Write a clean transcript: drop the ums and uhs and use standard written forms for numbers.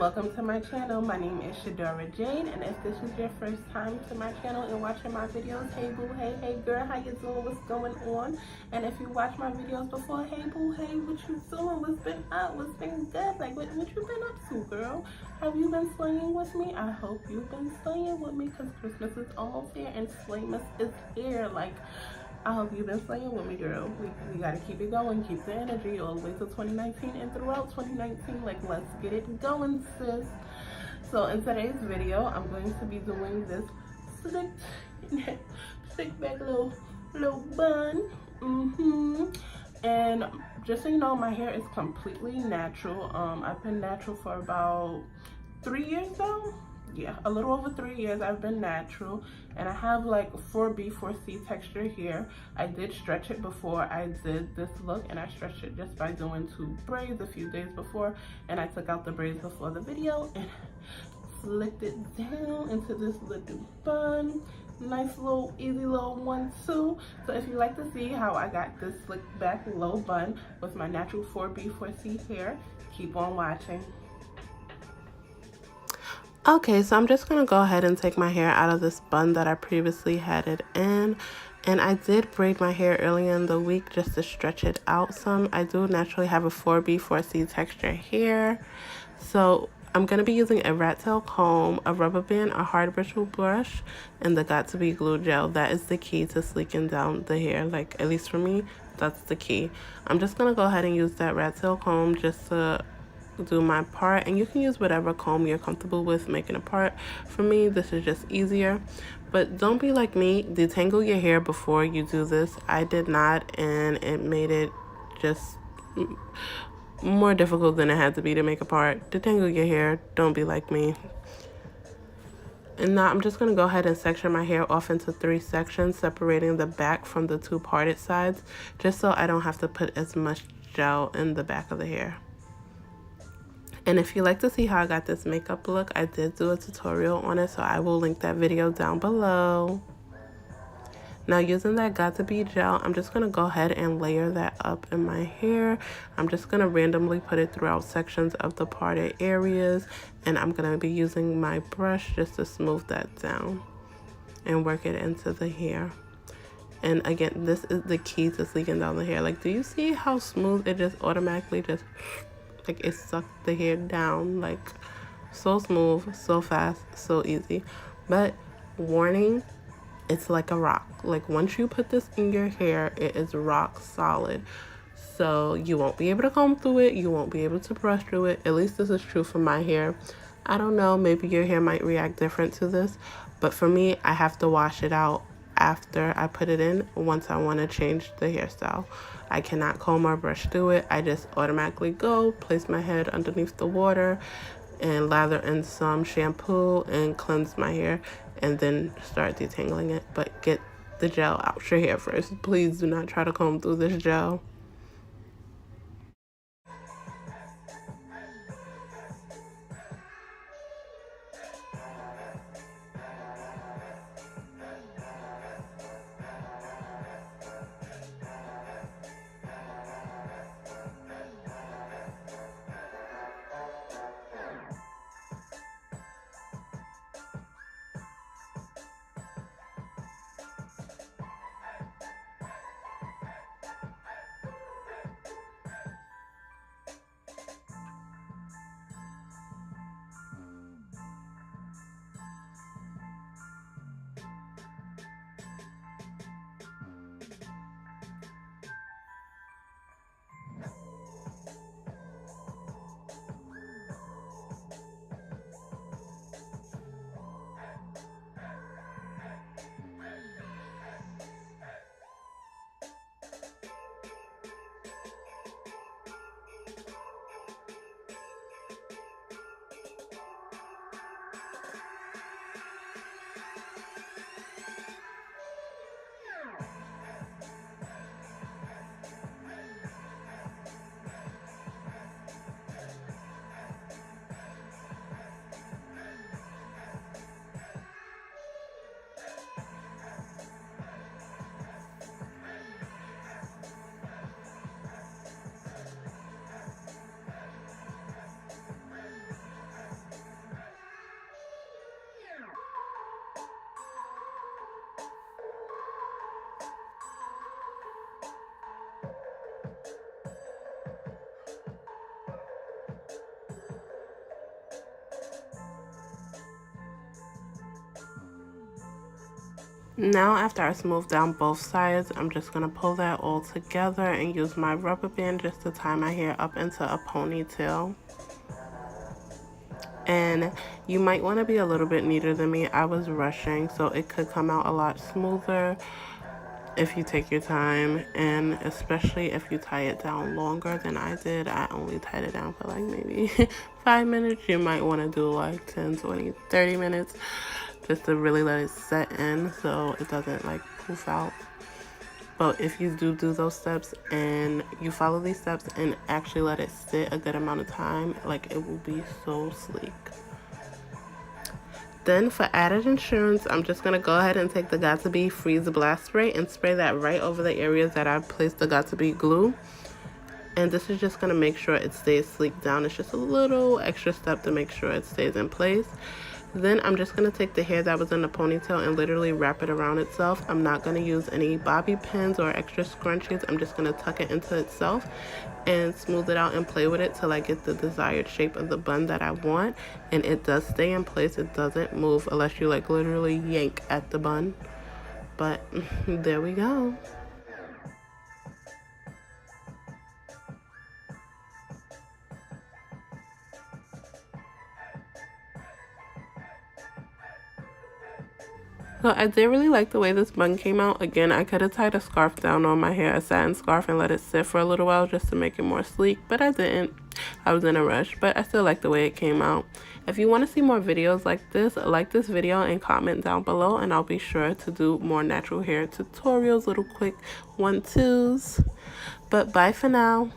welcome to my channel. My name is Shadora Jane, and if this is your first time to my channel and watching my videos, hey boo, hey girl, how you doing, what's going on? And if you watch my videos before, hey boo, hey, what you doing, what's been up, what's been good, like what you been up to, girl? Have you been slaying with me? I hope you've been slaying with me, because Christmas is almost here and Slaymas is here. Like, I hope you've been slaying with me, girl. We gotta keep it going, keep the energy all the way to 2019 and throughout 2019. Like, let's get it going, sis. So in today's video, I'm going to be doing this slick back little bun. And just so you know, my hair is completely natural. I've been natural for about 3 years now. Yeah, a little over 3 years I've been natural, and I have like 4B 4C texture here. I did stretch it before I did this look, and I stretched it just by doing 2 braids a few days before, and I took out the braids before the video and slicked it down into this little bun. Nice little easy little 1-2. So if you like to see how I got this slicked back low bun with my natural 4B 4C hair, keep on watching. Okay, so I'm just going to go ahead and take my hair out of this bun that I previously had it in. And I did braid my hair earlier in the week just to stretch it out some. I do naturally have a 4B 4C texture here. So I'm going to be using a rat tail comb, a rubber band, a hard bristle brush, and the Got To Be glue gel. That is the key to sleeking down the hair. Like, at least for me, that's the key. I'm just going to go ahead and use that rat tail comb just to do my part, and you can use whatever comb you're comfortable with making a part. For me, this is just easier, but don't be like me, detangle your hair before you do this. I did not, and it made it just more difficult than it had to be to make a part. Detangle your hair, don't be like me. And now I'm just going to go ahead and section my hair off into 3 sections, separating the back from the 2 parted sides, just so I don't have to put as much gel in the back of the hair. And if you like to see how I got this makeup look, I did do a tutorial on it, so I will link that video down below. Now, using that Got To Be gel, I'm just going to go ahead and layer that up in my hair. I'm just going to randomly put it throughout sections of the parted areas, and I'm going to be using my brush just to smooth that down and work it into the hair. And again, this is the key to sleeking down the hair. Like, do you see how smooth it just automatically just... like, it sucked the hair down, like, so smooth, so fast, so easy. But warning, it's like a rock. Like, once you put this in your hair, it is rock solid. So you won't be able to comb through it, you won't be able to brush through it. At least this is true for my hair. I don't know, maybe your hair might react different to this, but for me, I have to wash it out after I put it in once I want to change the hairstyle. I cannot comb or brush through it. I just automatically go, place my head underneath the water and lather in some shampoo and cleanse my hair, and then start detangling it. But get the gel out your hair first. Please do not try to comb through this gel. Now after I smooth down both sides, I'm just going to pull that all together and use my rubber band just to tie my hair up into a ponytail. And you might want to be a little bit neater than me. I was rushing, so it could come out a lot smoother if you take your time, and especially if you tie it down longer than I did. I only tied it down for like maybe 5 minutes. You might want to do like 10, 20, 30 minutes just to really let it set in so it doesn't like poof out. But if you do those steps and you follow these steps and actually let it sit a good amount of time, like, it will be so sleek. Then for added insurance, I'm just going to go ahead and take the Got2b Freeze Blast Spray and spray that right over the areas that I placed the Got2b glue. And this is just going to make sure it stays sleek down. It's just a little extra step to make sure it stays in place. Then I'm just going to take the hair that was in the ponytail and literally wrap it around itself. I'm not going to use any bobby pins or extra scrunchies. I'm just going to tuck it into itself and smooth it out and play with it till I get the desired shape of the bun that I want. And it does stay in place. It doesn't move unless you like literally yank at the bun. But there we go. So I did really like the way this bun came out. Again, I could have tied a scarf down on my hair, a satin scarf, and let it sit for a little while just to make it more sleek, but I didn't. I was in a rush, but I still like the way it came out. If you want to see more videos like this video and comment down below, and I'll be sure to do more natural hair tutorials, little quick 1-2s. But bye for now.